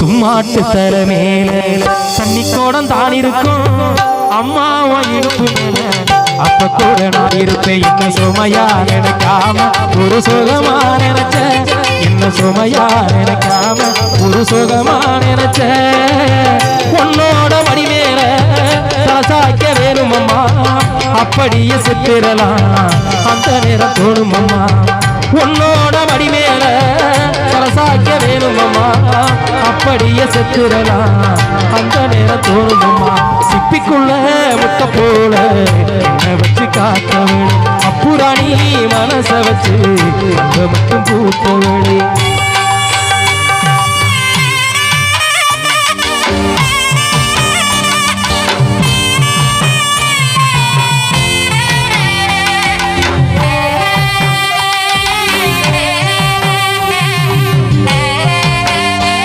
சும்மாட்டு தர மேல தண்ணி கோடம் தான் இருக்கும் அம்மாவோ இடுப்பு மேல அப்ப கூட நான் இருப்பேன் என்ன சுமையா நினைக்காம ஒரு சுகமா நினைச்ச என்ன சுமையா நினைக்காம ஒரு சுகமா நினைச்ச உன்னோட மடி மேல சாய்க்க வேணும் அம்மா அப்படியே செத்துடலாம் அந்த நேரம் தோணும் அம்மா உன்னோட மடி மேல சாய்க்க வேணும் அம்மா அப்படியே செத்துடலாம் அந்த நேரம் தோணும் அம்மா சிப்பிக்குள்ள முட்டை போல என்ன வச்சு காத்தவளே அப்புறாணி மனச வச்சு மட்டும் பூத்தவளே